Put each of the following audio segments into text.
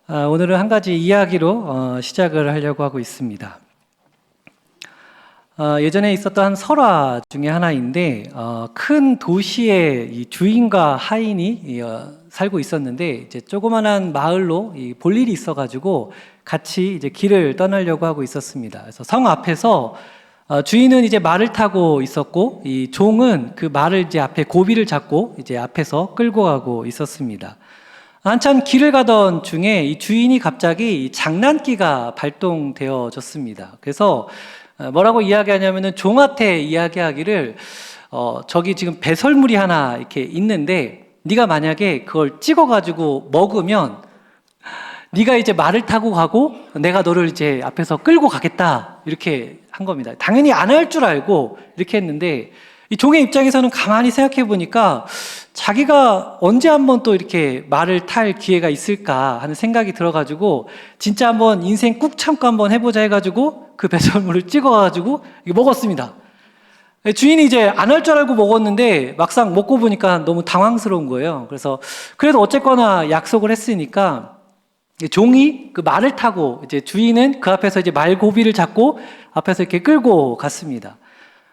오늘은 한 가지 이야기로 시작을 하려고 하고 있습니다. 예전에 있었던 한 설화 중에 하나인데 큰 도시에 이 주인과 하인이 살고 있었는데 이제 조그만한 마을로 볼 일이 있어가지고 같이 이제 길을 떠나려고 하고 있었습니다. 그래서 성 앞에서 주인은 이제 말을 타고 있었고 이 종은 그 말을 이제 앞에 고비를 잡고 이제 앞에서 끌고 가고 있었습니다. 한참 길을 가던 중에 이 주인이 갑자기 장난기가 발동되어졌습니다. 그래서 뭐라고 이야기하냐면은 종한테 이야기하기를 저기 지금 배설물이 하나 이렇게 있는데 네가 만약에 그걸 찍어가지고 먹으면 네가 이제 말을 타고 가고 내가 너를 이제 앞에서 끌고 가겠다 이렇게 한 겁니다. 당연히 안 할 줄 알고 이렇게 했는데 이 종의 입장에서는 가만히 생각해 보니까 자기가 언제 한번 또 이렇게 말을 탈 기회가 있을까 하는 생각이 들어가지고 진짜 한번 인생 꾹 참고 한번 해보자 해가지고 그 배설물을 찍어가지고 먹었습니다. 주인이 이제 안 할 줄 알고 먹었는데 막상 먹고 보니까 너무 당황스러운 거예요. 그래서 그래도 어쨌거나 약속을 했으니까 종이 그 말을 타고 이제 주인은 그 앞에서 이제 말고비를 잡고 앞에서 이렇게 끌고 갔습니다.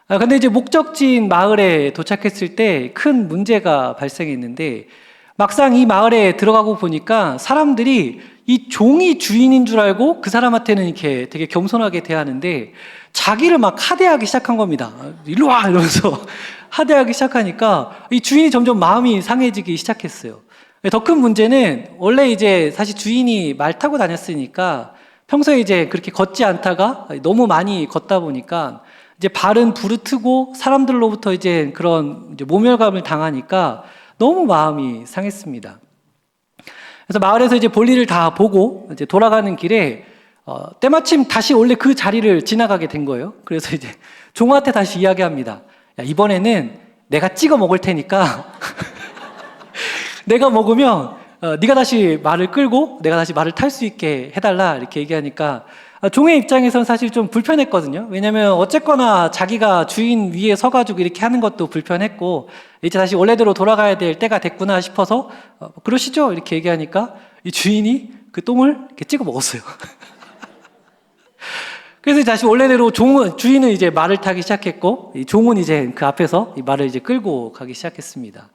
근데 이제 목적지인 마을에 도착했을 때 큰 문제가 발생했는데 막상 이 마을에 들어가고 보니까 사람들이 이 종이 주인인 줄 알고 그 사람한테는 이렇게 되게 겸손하게 대하는데 자기를 막 하대하기 시작한 겁니다. 일로 와! 이러면서 하대하기 시작하니까 이 주인이 점점 마음이 상해지기 시작했어요. 더 큰 문제는 원래 이제 사실 주인이 말 타고 다녔으니까 평소에 이제 그렇게 걷지 않다가 너무 많이 걷다 보니까 이제 발은 부르트고 사람들로부터 이제 그런 이제 모멸감을 당하니까 너무 마음이 상했습니다. 그래서 마을에서 이제 볼일을 다 보고 이제 돌아가는 길에 때마침 다시 원래 그 자리를 지나가게 된 거예요. 그래서 이제 종한테 다시 이야기합니다. 야, 이번에는 내가 찍어 먹을 테니까 내가 먹으면 네가 다시 말을 끌고 내가 다시 말을 탈 수 있게 해달라 이렇게 얘기하니까 종의 입장에서는 사실 좀 불편했거든요. 왜냐하면 어쨌거나 자기가 주인 위에 서가지고 이렇게 하는 것도 불편했고 이제 다시 원래대로 돌아가야 될 때가 됐구나 싶어서 그러시죠 이렇게 얘기하니까 이 주인이 그 똥을 이렇게 찍어 먹었어요. 그래서 다시 원래대로 주인은 이제 말을 타기 시작했고 이 종은 이제 그 앞에서 이 말을 이제 끌고 가기 시작했습니다.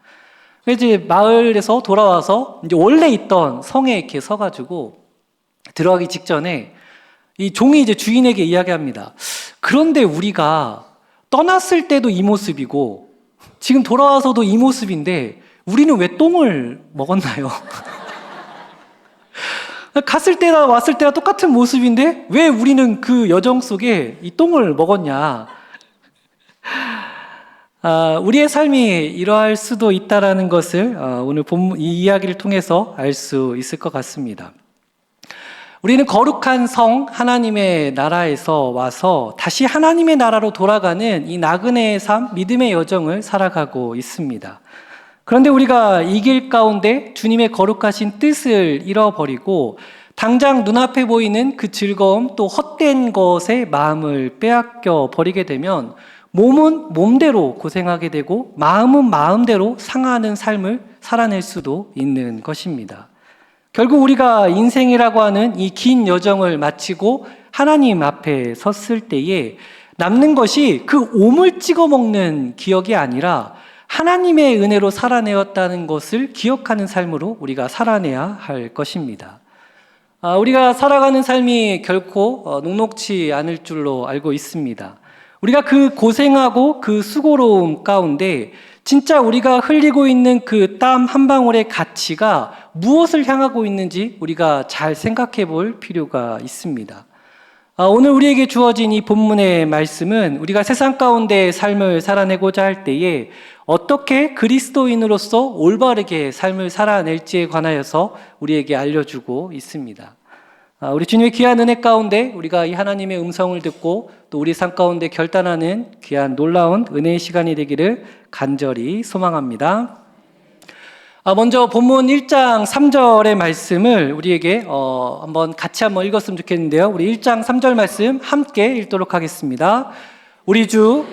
그래서 이제 마을에서 돌아와서 이제 원래 있던 성에 이렇게 서가지고 들어가기 직전에 이 종이 이제 주인에게 이야기합니다. 그런데 우리가 떠났을 때도 이 모습이고 지금 돌아와서도 이 모습인데 우리는 왜 똥을 먹었나요? 갔을 때나 왔을 때나 똑같은 모습인데 왜 우리는 그 여정 속에 이 똥을 먹었냐? 우리의 삶이 이러할 수도 있다라는 것을 오늘 이 이야기를 통해서 알 수 있을 것 같습니다. 우리는 거룩한 성 하나님의 나라에서 와서 다시 하나님의 나라로 돌아가는 이 나그네의 삶, 믿음의 여정을 살아가고 있습니다. 그런데 우리가 이 길 가운데 주님의 거룩하신 뜻을 잃어버리고 당장 눈앞에 보이는 그 즐거움 또 헛된 것에 마음을 빼앗겨 버리게 되면 몸은 몸대로 고생하게 되고 마음은 마음대로 상하는 삶을 살아낼 수도 있는 것입니다. 결국 우리가 인생이라고 하는 이 긴 여정을 마치고 하나님 앞에 섰을 때에 남는 것이 그 옴을 찍어 먹는 기억이 아니라 하나님의 은혜로 살아내었다는 것을 기억하는 삶으로 우리가 살아내야 할 것입니다. 우리가 살아가는 삶이 결코 녹록지 않을 줄로 알고 있습니다. 우리가 그 고생하고 그 수고로움 가운데 진짜 우리가 흘리고 있는 그 땀 한 방울의 가치가 무엇을 향하고 있는지 우리가 잘 생각해 볼 필요가 있습니다. 오늘 우리에게 주어진 이 본문의 말씀은 우리가 세상 가운데 삶을 살아내고자 할 때에 어떻게 그리스도인으로서 올바르게 삶을 살아낼지에 관하여서 우리에게 알려주고 있습니다. 우리 주님의 귀한 은혜 가운데 우리가 이 하나님의 음성을 듣고 또 우리 삶 가운데 결단하는 귀한 놀라운 은혜의 시간이 되기를 간절히 소망합니다. 먼저 본문 1장 3절의 말씀을 우리에게 한번 같이 한번 읽었으면 좋겠는데요. 우리 1장 3절 말씀 함께 읽도록 하겠습니다. 우리 주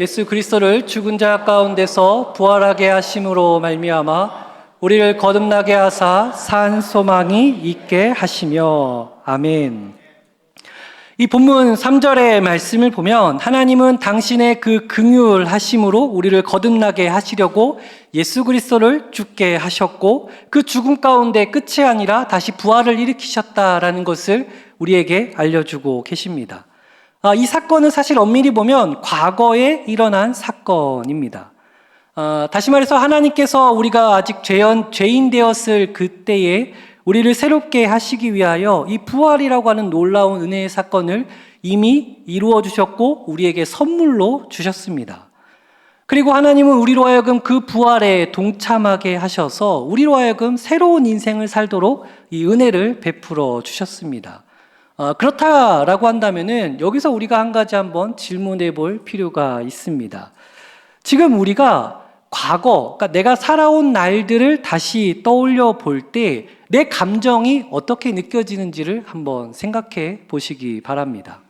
예수 그리스도를 죽은 자 가운데서 부활하게 하심으로 말미암아 우리를 거듭나게 하사 산 소망이 있게 하시며 아멘. 이 본문 3절의 말씀을 보면 하나님은 당신의 그 긍휼하심으로 우리를 거듭나게 하시려고 예수 그리스도를 죽게 하셨고 그 죽음 가운데 끝이 아니라 다시 부활을 일으키셨다라는 것을 우리에게 알려주고 계십니다. 이 사건은 사실 엄밀히 보면 과거에 일어난 사건입니다. 다시 말해서 하나님께서 우리가 아직 죄인 되었을 그때에 우리를 새롭게 하시기 위하여 이 부활이라고 하는 놀라운 은혜의 사건을 이미 이루어 주셨고 우리에게 선물로 주셨습니다. 그리고 하나님은 우리로 하여금 그 부활에 동참하게 하셔서 우리로 하여금 새로운 인생을 살도록 이 은혜를 베풀어 주셨습니다. 그렇다라고 한다면은 여기서 우리가 한 가지 한번 질문해 볼 필요가 있습니다. 지금 우리가 과거, 그러니까 내가 살아온 날들을 다시 떠올려 볼 때 내 감정이 어떻게 느껴지는지를 한번 생각해 보시기 바랍니다.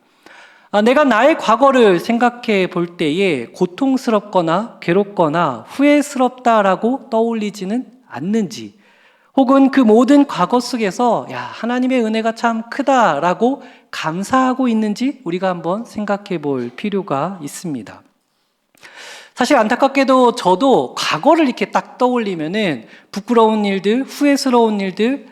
내가 나의 과거를 생각해 볼 때에 고통스럽거나 괴롭거나 후회스럽다라고 떠올리지는 않는지, 혹은 그 모든 과거 속에서 하나님의 은혜가 참 크다라고 감사하고 있는지 우리가 한번 생각해 볼 필요가 있습니다. 사실 안타깝게도 저도 과거를 이렇게 딱 떠올리면은 부끄러운 일들, 후회스러운 일들,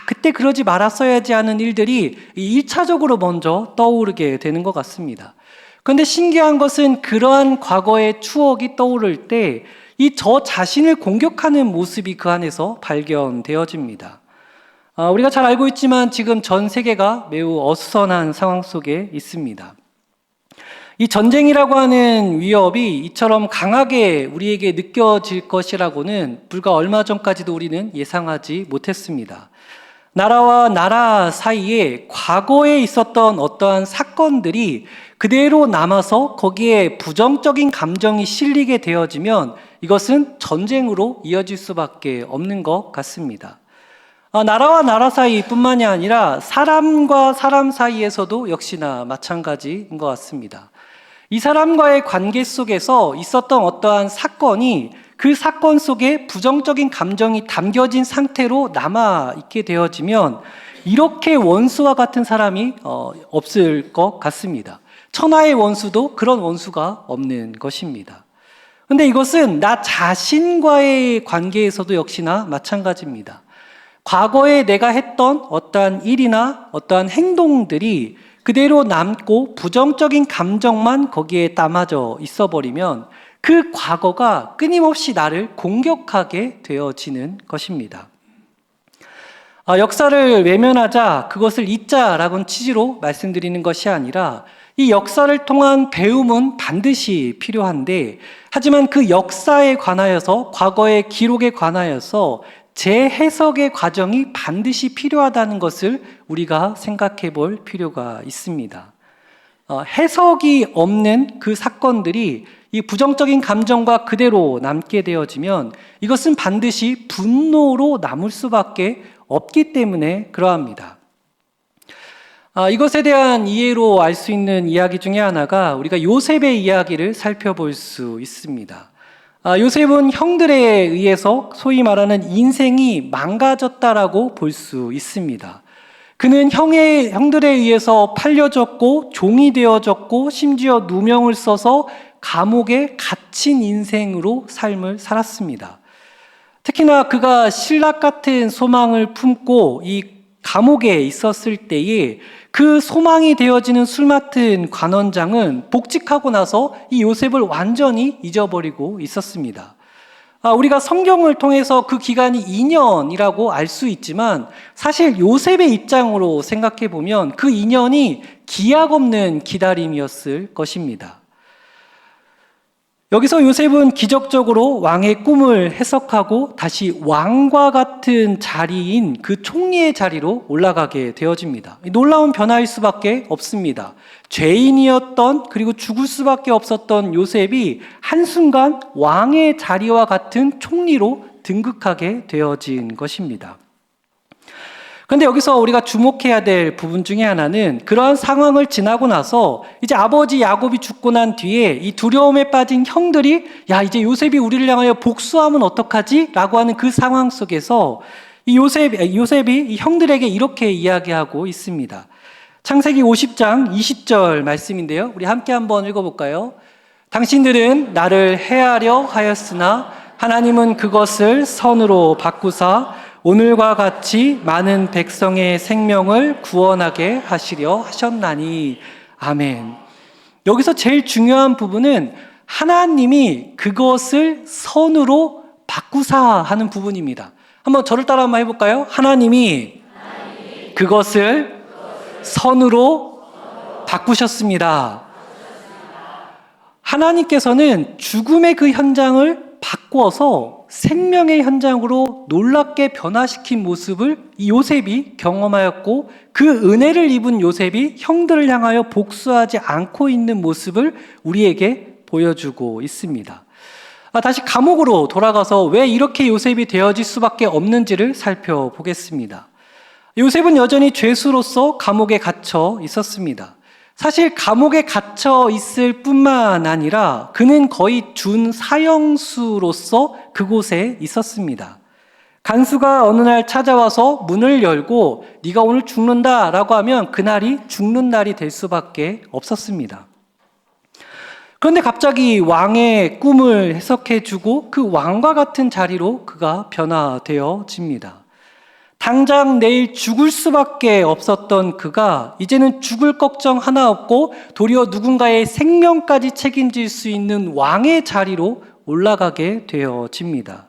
그때 그러지 말았어야지 하는 일들이 1차적으로 먼저 떠오르게 되는 것 같습니다. 그런데 신기한 것은 그러한 과거의 추억이 떠오를 때 저 자신을 공격하는 모습이 그 안에서 발견되어집니다. 우리가 잘 알고 있지만 지금 전 세계가 매우 어수선한 상황 속에 있습니다. 이 전쟁이라고 하는 위협이 이처럼 강하게 우리에게 느껴질 것이라고는 불과 얼마 전까지도 우리는 예상하지 못했습니다. 나라와 나라 사이에 과거에 있었던 어떠한 사건들이 그대로 남아서 거기에 부정적인 감정이 실리게 되어지면 이것은 전쟁으로 이어질 수밖에 없는 것 같습니다. 나라와 나라 사이뿐만이 아니라 사람과 사람 사이에서도 역시나 마찬가지인 것 같습니다. 이 사람과의 관계 속에서 있었던 어떠한 사건이 그 사건 속에 부정적인 감정이 담겨진 상태로 남아있게 되어지면 이렇게 원수와 같은 사람이 없을 것 같습니다. 천하의 원수도 그런 원수가 없는 것입니다. 그런데 이것은 나 자신과의 관계에서도 역시나 마찬가지입니다. 과거에 내가 했던 어떠한 일이나 어떠한 행동들이 그대로 남고 부정적인 감정만 거기에 담아져 있어버리면 그 과거가 끊임없이 나를 공격하게 되어지는 것입니다. 역사를 외면하자, 그것을 잊자라는 취지로 말씀드리는 것이 아니라 이 역사를 통한 배움은 반드시 필요한데, 하지만 그 역사에 관하여서, 과거의 기록에 관하여서 재해석의 과정이 반드시 필요하다는 것을 우리가 생각해 볼 필요가 있습니다. 해석이 없는 그 사건들이 이 부정적인 감정과 그대로 남게 되어지면 이것은 반드시 분노로 남을 수밖에 없기 때문에 그러합니다. 이것에 대한 이해로 알 수 있는 이야기 중에 하나가 우리가 요셉의 이야기를 살펴볼 수 있습니다. 요셉은 형들에 의해서 소위 말하는 인생이 망가졌다라고 볼 수 있습니다. 그는 형들에 의해서 팔려졌고 종이 되어졌고 심지어 누명을 써서 감옥에 갇힌 인생으로 삶을 살았습니다. 특히나 그가 신락 같은 소망을 품고 이 감옥에 있었을 때에 그 소망이 되어지는 술 맡은 관원장은 복직하고 나서 이 요셉을 완전히 잊어버리고 있었습니다. 우리가 성경을 통해서 그 기간이 2년이라고 알 수 있지만 사실 요셉의 입장으로 생각해 보면 그 2년이 기약 없는 기다림이었을 것입니다. 여기서 요셉은 기적적으로 왕의 꿈을 해석하고 다시 왕과 같은 자리인 그 총리의 자리로 올라가게 되어집니다. 놀라운 변화일 수밖에 없습니다. 죄인이었던, 그리고 죽을 수밖에 없었던 요셉이 한순간 왕의 자리와 같은 총리로 등극하게 되어진 것입니다. 근데 여기서 우리가 주목해야 될 부분 중에 하나는 그러한 상황을 지나고 나서 이제 아버지 야곱이 죽고 난 뒤에 이 두려움에 빠진 형들이 야, 이제 요셉이 우리를 향하여 복수하면 어떡하지? 라고 하는 그 상황 속에서 이 요셉이 이 형들에게 이렇게 이야기하고 있습니다. 창세기 50장 20절 말씀인데요. 우리 함께 한번 읽어볼까요? 당신들은 나를 해하려 하였으나 하나님은 그것을 선으로 바꾸사 오늘과 같이 많은 백성의 생명을 구원하게 하시려 하셨나니. 아멘. 여기서 제일 중요한 부분은 하나님이 그것을 선으로 바꾸사 하는 부분입니다. 한번 저를 따라 한번 해볼까요? 하나님이 그것을 선으로 바꾸셨습니다. 하나님께서는 죽음의 그 현장을 바꾸어서 생명의 현장으로 놀랍게 변화시킨 모습을 이 요셉이 경험하였고, 그 은혜를 입은 요셉이 형들을 향하여 복수하지 않고 있는 모습을 우리에게 보여주고 있습니다. 다시 감옥으로 돌아가서 왜 이렇게 요셉이 되어질 수밖에 없는지를 살펴보겠습니다. 요셉은 여전히 죄수로서 감옥에 갇혀 있었습니다. 사실 감옥에 갇혀 있을 뿐만 아니라 그는 거의 준사형수로서 그곳에 있었습니다. 간수가 어느 날 찾아와서 문을 열고 네가 오늘 죽는다라고 하면 그날이 죽는 날이 될 수밖에 없었습니다. 그런데 갑자기 왕의 꿈을 해석해주고 그 왕과 같은 자리로 그가 변화되어집니다. 당장 내일 죽을 수밖에 없었던 그가 이제는 죽을 걱정 하나 없고 도리어 누군가의 생명까지 책임질 수 있는 왕의 자리로 올라가게 되어집니다.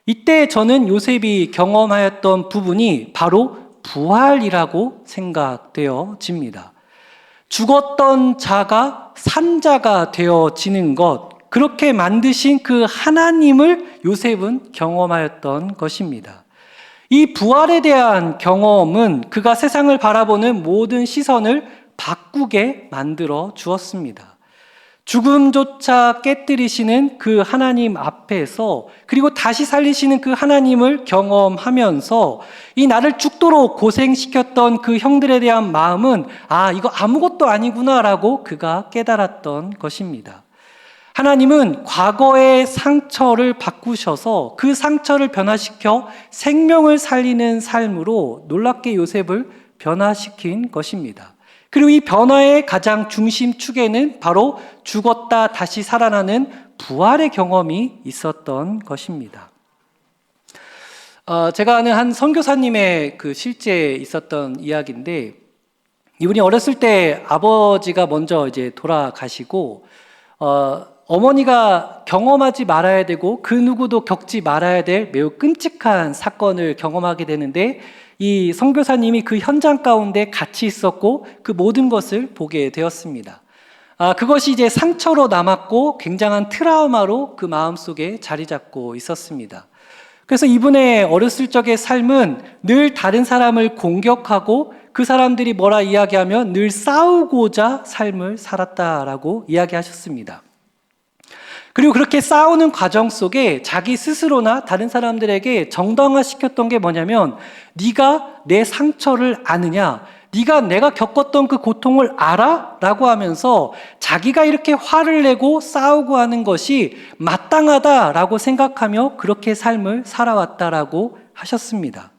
이때 저는 요셉이 경험하였던 부분이 바로 부활이라고 생각되어집니다. 죽었던 자가 산자가 되어지는 것, 그렇게 만드신 그 하나님을 요셉은 경험하였던 것입니다. 이 부활에 대한 경험은 그가 세상을 바라보는 모든 시선을 바꾸게 만들어 주었습니다. 죽음조차 깨뜨리시는 그 하나님 앞에서, 그리고 다시 살리시는 그 하나님을 경험하면서 이 나를 죽도록 고생시켰던 그 형들에 대한 마음은 이거 아무것도 아니구나라고 그가 깨달았던 것입니다. 하나님은 과거의 상처를 바꾸셔서 그 상처를 변화시켜 생명을 살리는 삶으로 놀랍게 요셉을 변화시킨 것입니다. 그리고 이 변화의 가장 중심축에는 바로 죽었다 다시 살아나는 부활의 경험이 있었던 것입니다. 제가 아는 한 선교사님의 그 실제 있었던 이야기인데, 이분이 어렸을 때 아버지가 먼저 이제 돌아가시고 어머니가 경험하지 말아야 되고 그 누구도 겪지 말아야 될 매우 끔찍한 사건을 경험하게 되는데, 이 선교사님이 그 현장 가운데 같이 있었고 그 모든 것을 보게 되었습니다. 그것이 이제 상처로 남았고 굉장한 트라우마로 그 마음속에 자리 잡고 있었습니다. 그래서 이분의 어렸을 적의 삶은 늘 다른 사람을 공격하고 그 사람들이 뭐라 이야기하면 늘 싸우고자 삶을 살았다라고 이야기하셨습니다. 그리고 그렇게 싸우는 과정 속에 자기 스스로나 다른 사람들에게 정당화시켰던 게 뭐냐면, 네가 내 상처를 아느냐? 네가 내가 겪었던 그 고통을 알아? 라고 하면서 자기가 이렇게 화를 내고 싸우고 하는 것이 마땅하다라고 생각하며 그렇게 삶을 살아왔다라고 하셨습니다.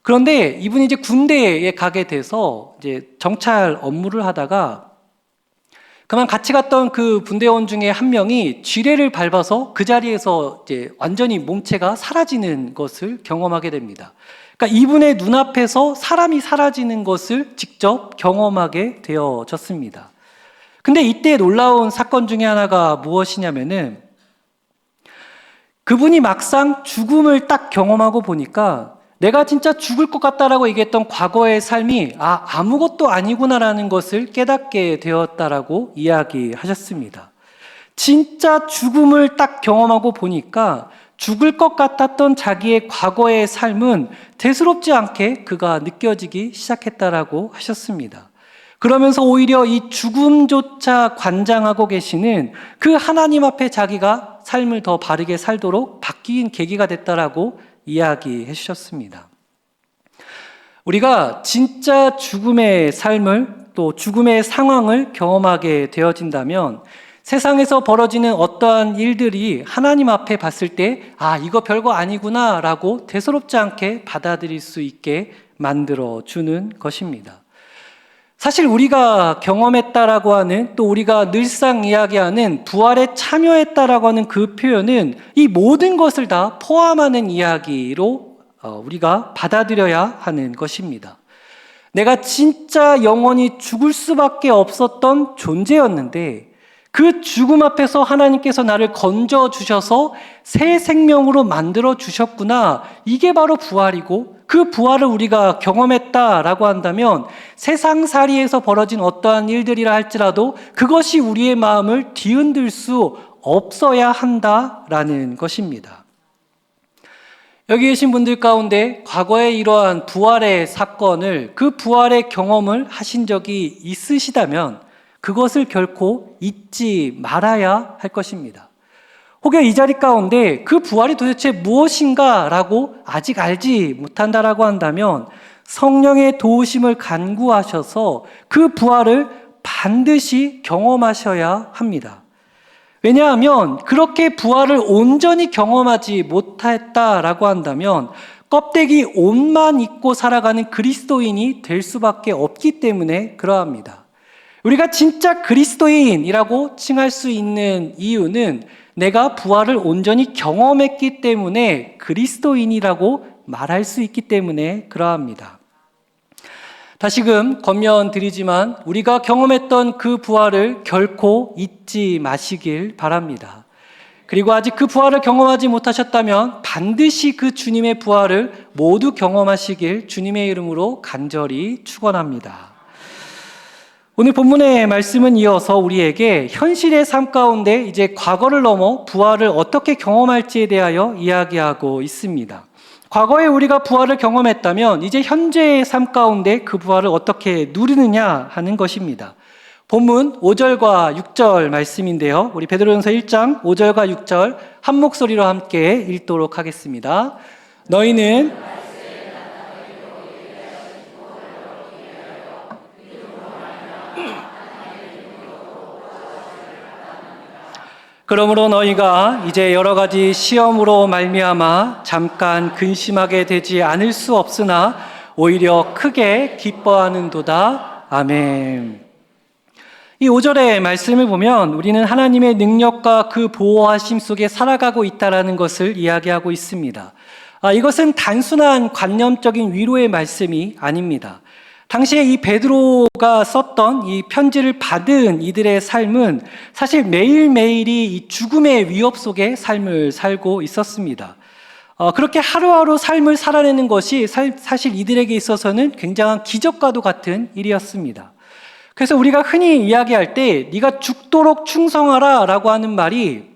그런데 이분이 이제 군대에 가게 돼서 이제 정찰 업무를 하다가 그만 같이 갔던 그 분대원 중에 한 명이 쥐레를 밟아서 그 자리에서 이제 완전히 몸체가 사라지는 것을 경험하게 됩니다. 그러니까 이분의 눈앞에서 사람이 사라지는 것을 직접 경험하게 되어졌습니다. 근데 이때 놀라운 사건 중에 하나가 무엇이냐면은, 그분이 막상 죽음을 딱 경험하고 보니까 내가 진짜 죽을 것 같다라고 얘기했던 과거의 삶이 아무것도 아니구나라는 것을 깨닫게 되었다라고 이야기하셨습니다. 진짜 죽음을 딱 경험하고 보니까 죽을 것 같았던 자기의 과거의 삶은 대수롭지 않게 그가 느껴지기 시작했다라고 하셨습니다. 그러면서 오히려 이 죽음조차 관장하고 계시는 그 하나님 앞에 자기가 삶을 더 바르게 살도록 바뀐 계기가 됐다라고 이야기해 주셨습니다. 우리가 진짜 죽음의 삶을 또 죽음의 상황을 경험하게 되어진다면 세상에서 벌어지는 어떠한 일들이 하나님 앞에 봤을 때 이거 별거 아니구나 라고 대수롭지 않게 받아들일 수 있게 만들어주는 것입니다. 사실 우리가 경험했다라고 하는, 또 우리가 늘상 이야기하는 부활에 참여했다라고 하는 그 표현은 이 모든 것을 다 포함하는 이야기로 우리가 받아들여야 하는 것입니다. 내가 진짜 영원히 죽을 수밖에 없었던 존재였는데 그 죽음 앞에서 하나님께서 나를 건져주셔서 새 생명으로 만들어주셨구나. 이게 바로 부활이고, 그 부활을 우리가 경험했다라고 한다면 세상살이에서 벌어진 어떠한 일들이라 할지라도 그것이 우리의 마음을 뒤흔들 수 없어야 한다라는 것입니다. 여기 계신 분들 가운데 과거에 이러한 부활의 사건을, 그 부활의 경험을 하신 적이 있으시다면 그것을 결코 잊지 말아야 할 것입니다. 혹여 이 자리 가운데 그 부활이 도대체 무엇인가 라고 아직 알지 못한다라고 한다면 성령의 도우심을 간구하셔서 그 부활을 반드시 경험하셔야 합니다. 왜냐하면 그렇게 부활을 온전히 경험하지 못했다라고 한다면 껍데기 옷만 입고 살아가는 그리스도인이 될 수밖에 없기 때문에 그러합니다. 우리가 진짜 그리스도인이라고 칭할 수 있는 이유는 내가 부활을 온전히 경험했기 때문에 그리스도인이라고 말할 수 있기 때문에 그러합니다. 다시금 권면드리지만 우리가 경험했던 그 부활을 결코 잊지 마시길 바랍니다. 그리고 아직 그 부활을 경험하지 못하셨다면 반드시 그 주님의 부활을 모두 경험하시길 주님의 이름으로 간절히 축원합니다. 오늘 본문의 말씀은 이어서 우리에게 현실의 삶 가운데 이제 과거를 넘어 부활을 어떻게 경험할지에 대하여 이야기하고 있습니다. 과거에 우리가 부활을 경험했다면 이제 현재의 삶 가운데 그 부활을 어떻게 누리느냐 하는 것입니다. 본문 5절과 6절 말씀인데요. 우리 베드로전서 1장 5절과 6절 한 목소리로 함께 읽도록 하겠습니다. 너희는 그러므로 너희가 이제 여러 가지 시험으로 말미암아 잠깐 근심하게 되지 않을 수 없으나 오히려 크게 기뻐하는도다. 아멘. 이 5절의 말씀을 보면 우리는 하나님의 능력과 그 보호하심 속에 살아가고 있다는 것을 이야기하고 있습니다. 이것은 단순한 관념적인 위로의 말씀이 아닙니다. 당시에 이 베드로가 썼던 이 편지를 받은 이들의 삶은 사실 매일매일이 이 죽음의 위협 속에 삶을 살고 있었습니다. 그렇게 하루하루 삶을 살아내는 것이 사실 이들에게 있어서는 굉장한 기적과도 같은 일이었습니다. 그래서 우리가 흔히 이야기할 때 네가 죽도록 충성하라 라고 하는 말이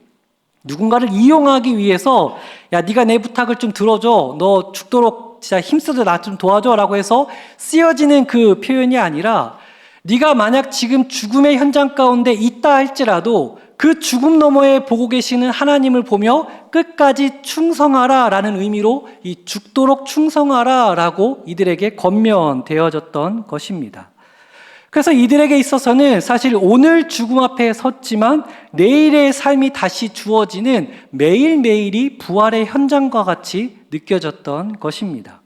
누군가를 이용하기 위해서 야 네가 내 부탁을 좀 들어줘, 너 죽도록 진짜 힘써서 나 좀 도와줘 라고 해서 쓰여지는 그 표현이 아니라 네가 만약 지금 죽음의 현장 가운데 있다 할지라도 그 죽음 너머에 보고 계시는 하나님을 보며 끝까지 충성하라 라는 의미로 이 죽도록 충성하라 라고 이들에게 권면되어졌던 것입니다. 그래서 이들에게 있어서는 사실 오늘 죽음 앞에 섰지만 내일의 삶이 다시 주어지는 매일매일이 부활의 현장과 같이 느껴졌던 것입니다.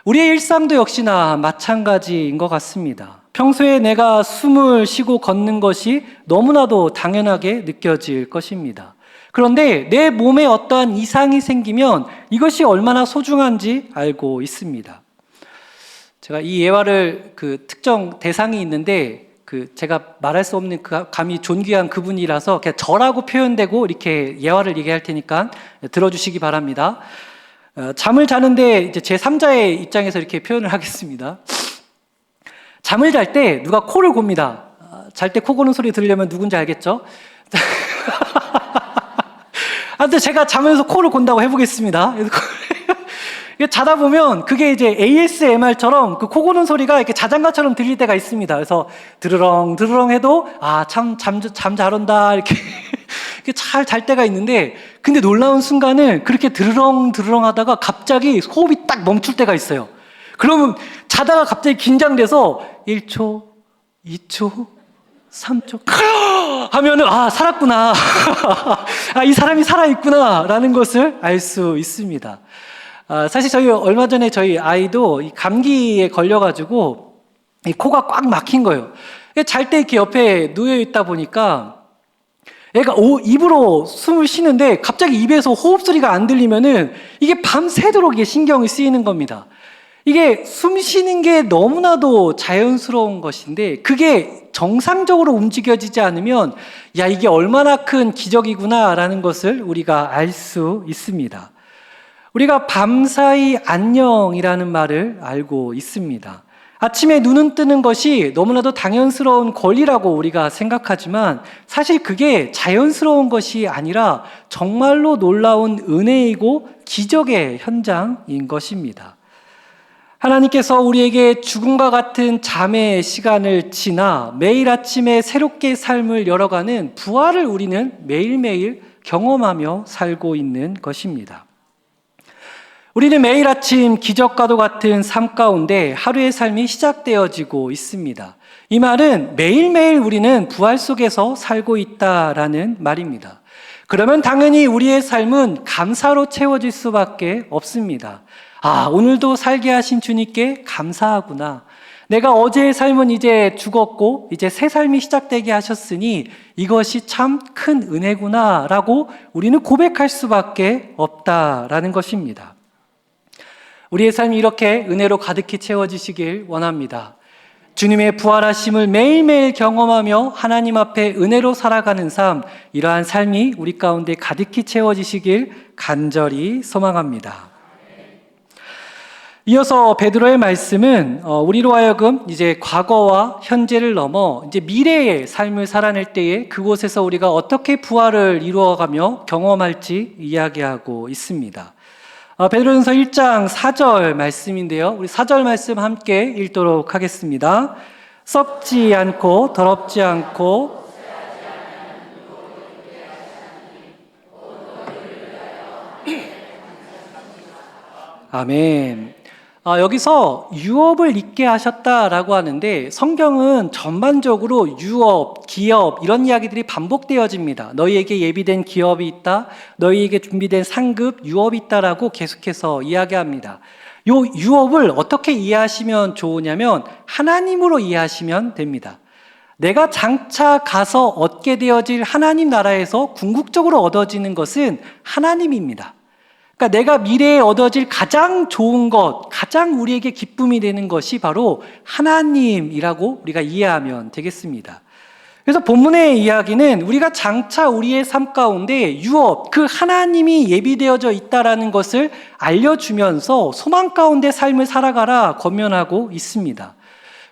우리의 일상도 역시나 마찬가지인 것 같습니다. 평소에 내가 숨을 쉬고 걷는 것이 너무나도 당연하게 느껴질 것입니다. 그런데 내 몸에 어떠한 이상이 생기면 이것이 얼마나 소중한지 알고 있습니다. 제가 이 예화를 그 특정 대상이 있는데 제가 말할 수 없는 그 감히 존귀한 그분이라서 그냥 저라고 표현되고 이렇게 예화를 얘기할 테니까 들어주시기 바랍니다. 잠을 자는데 이제 제3자의 입장에서 이렇게 표현을 하겠습니다. 잠을 잘 때 누가 코를 곱니다. 잘 때 코 고는 소리 들으려면 누군지 알겠죠? 아무튼 제가 자면서 코를 곤다고 해보겠습니다. 자다 보면 그게 이제 ASMR처럼 그 코 고는 소리가 이렇게 자장가처럼 들릴 때가 있습니다. 그래서 드르렁 드르렁 해도 참 잠 잘 온다 이렇게 잘 잘 때가 있는데, 근데 놀라운 순간은 그렇게 드르렁 드르렁 하다가 갑자기 호흡이 딱 멈출 때가 있어요. 그러면 자다가 갑자기 긴장돼서 1초, 2초, 3초 하면은 살았구나. 이 사람이 살아있구나 라는 것을 알 수 있습니다. 사실 저희 얼마 전에 저희 아이도 이 감기에 걸려가지고 이 코가 꽉 막힌 거예요. 잘 때 이렇게 옆에 누워 있다 보니까 애가 입으로 숨을 쉬는데 갑자기 입에서 호흡 소리가 안 들리면은 이게 밤새도록 이게 신경이 쓰이는 겁니다. 이게 숨 쉬는 게 너무나도 자연스러운 것인데 그게 정상적으로 움직여지지 않으면 이게 얼마나 큰 기적이구나라는 것을 우리가 알 수 있습니다. 우리가 밤사이 안녕이라는 말을 알고 있습니다. 아침에 눈은 뜨는 것이 너무나도 당연스러운 권리라고 우리가 생각하지만 사실 그게 자연스러운 것이 아니라 정말로 놀라운 은혜이고 기적의 현장인 것입니다. 하나님께서 우리에게 죽음과 같은 잠의 시간을 지나 매일 아침에 새롭게 삶을 열어가는 부활을 우리는 매일매일 경험하며 살고 있는 것입니다. 우리는 매일 아침 기적과도 같은 삶 가운데 하루의 삶이 시작되어지고 있습니다. 이 말은 매일매일 우리는 부활 속에서 살고 있다라는 말입니다. 그러면 당연히 우리의 삶은 감사로 채워질 수밖에 없습니다. 오늘도 살게 하신 주님께 감사하구나. 내가 어제의 삶은 이제 죽었고 이제 새 삶이 시작되게 하셨으니 이것이 참 큰 은혜구나 라고 우리는 고백할 수밖에 없다라는 것입니다. 우리의 삶이 이렇게 은혜로 가득히 채워지시길 원합니다. 주님의 부활하심을 매일매일 경험하며 하나님 앞에 은혜로 살아가는 삶, 이러한 삶이 우리 가운데 가득히 채워지시길 간절히 소망합니다. 이어서 베드로의 말씀은 우리로 하여금 이제 과거와 현재를 넘어 이제 미래의 삶을 살아낼 때에 그곳에서 우리가 어떻게 부활을 이루어가며 경험할지 이야기하고 있습니다. 베드로전서 1장 4절 말씀인데요. 우리 4절 말씀 함께 읽도록 하겠습니다. 썩지 않고 더럽지 않고 아멘. 여기서 유업을 잊게 하셨다라고 하는데 성경은 전반적으로 유업, 기업 이런 이야기들이 반복되어집니다. 너희에게 예비된 기업이 있다, 너희에게 준비된 상급, 유업이 있다라고 계속해서 이야기합니다. 요 유업을 어떻게 이해하시면 좋으냐면 하나님으로 이해하시면 됩니다. 내가 장차 가서 얻게 되어질 하나님 나라에서 궁극적으로 얻어지는 것은 하나님입니다. 그러니까 내가 미래에 얻어질 가장 좋은 것, 가장 우리에게 기쁨이 되는 것이 바로 하나님이라고 우리가 이해하면 되겠습니다. 그래서 본문의 이야기는 우리가 장차 우리의 삶 가운데 유업, 그 하나님이 예비되어져 있다라는 것을 알려주면서 소망 가운데 삶을 살아가라 권면하고 있습니다.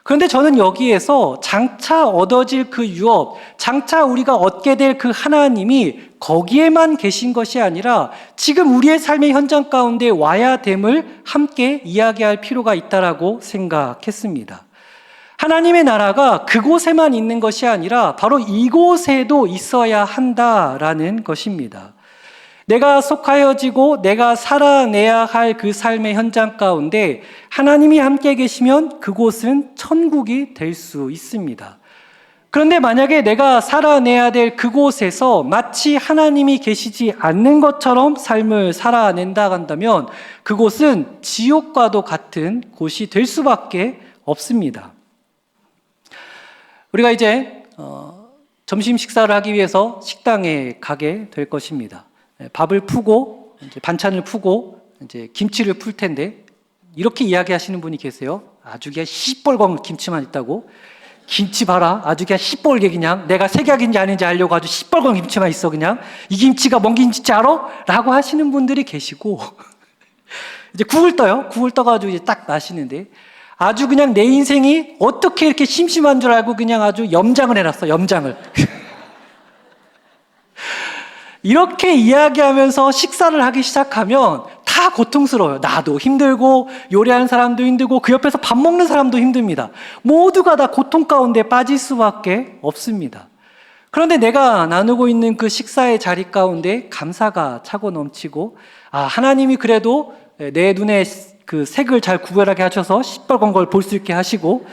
그런데 저는 여기에서 장차 얻어질 그 유업, 장차 우리가 얻게 될 그 하나님이 거기에만 계신 것이 아니라 지금 우리의 삶의 현장 가운데 와야 됨을 함께 이야기할 필요가 있다라고 생각했습니다. 하나님의 나라가 그곳에만 있는 것이 아니라 바로 이곳에도 있어야 한다라는 것입니다. 내가 속하여지고 내가 살아내야 할 그 삶의 현장 가운데 하나님이 함께 계시면 그곳은 천국이 될 수 있습니다. 그런데 만약에 내가 살아내야 될 그곳에서 마치 하나님이 계시지 않는 것처럼 삶을 살아낸다 한다면 그곳은 지옥과도 같은 곳이 될 수밖에 없습니다. 우리가 이제 점심 식사를 하기 위해서 식당에 가게 될 것입니다. 밥을 푸고 이제 반찬을 푸고 이제 김치를 풀 텐데 이렇게 이야기하시는 분이 계세요. 아주 그냥 시뻘건 김치만 있다고. 김치 봐라. 아주 그냥 시뻘게 그냥 내가 색약인지 아닌지 알려고 아주 시뻘건 김치만 있어 그냥. 이 김치가 뭔 김치인지 알아? 라고 하시는 분들이 계시고 이제 국을 떠요. 국을 떠가지고 이제 딱 마시는데 아주 그냥 내 인생이 어떻게 이렇게 심심한 줄 알고 그냥 아주 염장을 해놨어. 염장을. 이렇게 이야기하면서 식사를 하기 시작하면 다 고통스러워요. 나도 힘들고 요리하는 사람도 힘들고 그 옆에서 밥 먹는 사람도 힘듭니다. 모두가 다 고통 가운데 빠질 수밖에 없습니다. 그런데 내가 나누고 있는 그 식사의 자리 가운데 감사가 차고 넘치고 하나님이 그래도 내 눈에 그 색을 잘 구별하게 하셔서 시뻘건 걸 볼 수 있게 하시고,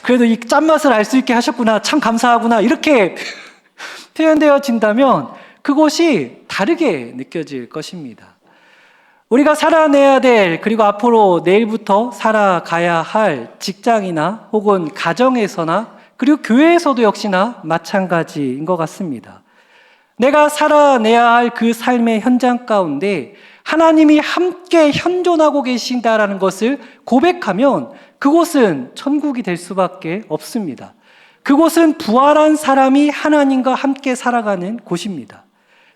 그래도 이 짠맛을 알 수 있게 하셨구나, 참 감사하구나, 이렇게 표현되어진다면 그것이 다르게 느껴질 것입니다. 우리가 살아내야 될, 그리고 앞으로 내일부터 살아가야 할 직장이나 혹은 가정에서나 그리고 교회에서도 역시나 마찬가지인 것 같습니다. 내가 살아내야 할 그 삶의 현장 가운데 하나님이 함께 현존하고 계신다라는 것을 고백하면 그곳은 천국이 될 수밖에 없습니다. 그곳은 부활한 사람이 하나님과 함께 살아가는 곳입니다.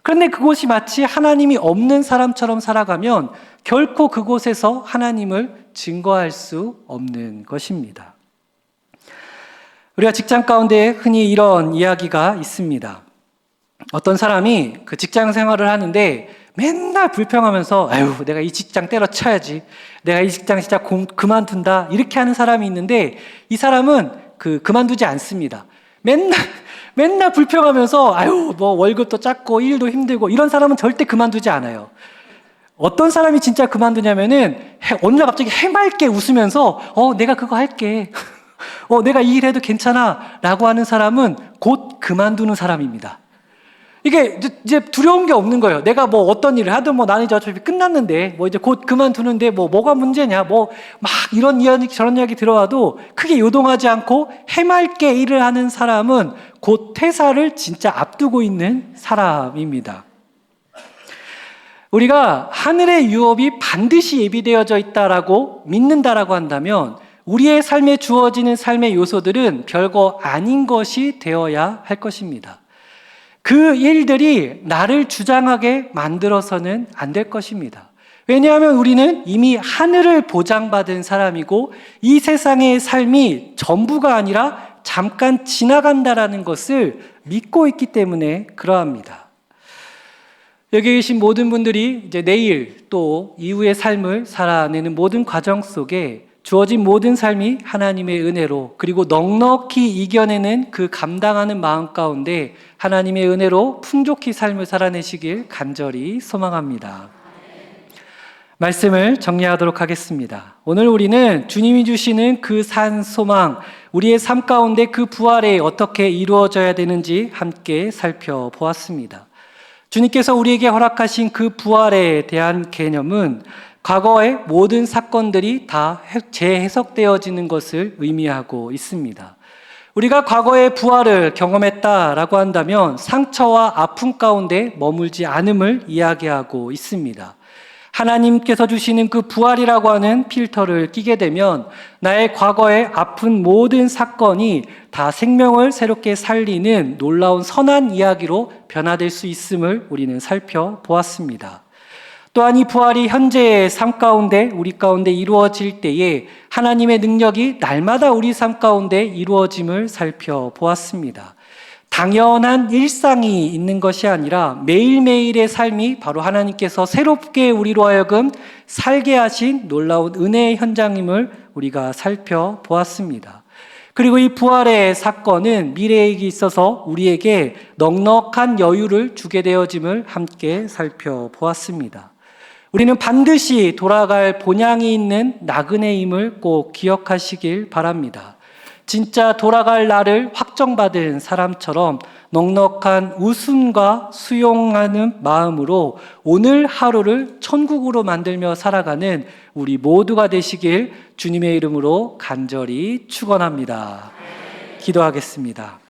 그런데 그곳이 마치 하나님이 없는 사람처럼 살아가면 결코 그곳에서 하나님을 증거할 수 없는 것입니다. 우리가 직장 가운데 흔히 이런 이야기가 있습니다. 어떤 사람이 그 직장 생활을 하는데 맨날 불평하면서 아유, 내가 이 직장 때려쳐야지, 내가 이 직장 진짜 그만둔다, 이렇게 하는 사람이 있는데 이 사람은 그만두지 않습니다. 맨날 불평하면서 아유, 뭐 월급도 작고 일도 힘들고, 이런 사람은 절대 그만두지 않아요. 어떤 사람이 진짜 그만두냐면은 어느 날 갑자기 해맑게 웃으면서 내가 그거 할게, 내가 이 일 해도 괜찮아 라고 하는 사람은 곧 그만두는 사람입니다. 이게 이제 두려운 게 없는 거예요. 내가 뭐 어떤 일을 하든 뭐 나는 이제 어차피 끝났는데 뭐 이제 곧 그만두는데 뭐가 문제냐, 뭐 막 이런 이야기 저런 이야기 들어와도 크게 요동하지 않고 해맑게 일을 하는 사람은 곧 퇴사를 진짜 앞두고 있는 사람입니다. 우리가 하늘의 유업이 반드시 예비되어져 있다라고 믿는다라고 한다면 우리의 삶에 주어지는 삶의 요소들은 별거 아닌 것이 되어야 할 것입니다. 그 일들이 나를 주장하게 만들어서는 안 될 것입니다. 왜냐하면 우리는 이미 하늘을 보장받은 사람이고 이 세상의 삶이 전부가 아니라 잠깐 지나간다라는 것을 믿고 있기 때문에 그러합니다. 여기 계신 모든 분들이 이제 내일 또 이후의 삶을 살아내는 모든 과정 속에 주어진 모든 삶이 하나님의 은혜로, 그리고 넉넉히 이겨내는 그 감당하는 마음 가운데 하나님의 은혜로 풍족히 삶을 살아내시길 간절히 소망합니다. 말씀을 정리하도록 하겠습니다. 오늘 우리는 주님이 주시는 그 산 소망, 우리의 삶 가운데 그 부활에 어떻게 이루어져야 되는지 함께 살펴보았습니다. 주님께서 우리에게 허락하신 그 부활에 대한 개념은 과거의 모든 사건들이 다 재해석되어지는 것을 의미하고 있습니다. 우리가 과거의 부활을 경험했다라고 한다면 상처와 아픔 가운데 머물지 않음을 이야기하고 있습니다. 하나님께서 주시는 그 부활이라고 하는 필터를 끼게 되면 나의 과거의 아픈 모든 사건이 다 생명을 새롭게 살리는 놀라운 선한 이야기로 변화될 수 있음을 우리는 살펴보았습니다. 또한 이 부활이 현재의 삶 가운데 우리 가운데 이루어질 때에 하나님의 능력이 날마다 우리 삶 가운데 이루어짐을 살펴보았습니다. 당연한 일상이 있는 것이 아니라 매일매일의 삶이 바로 하나님께서 새롭게 우리로 하여금 살게 하신 놀라운 은혜의 현장임을 우리가 살펴보았습니다. 그리고 이 부활의 사건은 미래에 있어서 우리에게 넉넉한 여유를 주게 되어짐을 함께 살펴보았습니다. 우리는 반드시 돌아갈 본향이 있는 나그네임을 꼭 기억하시길 바랍니다. 진짜 돌아갈 날을 확정받은 사람처럼 넉넉한 웃음과 수용하는 마음으로 오늘 하루를 천국으로 만들며 살아가는 우리 모두가 되시길 주님의 이름으로 간절히 축원합니다. 기도하겠습니다.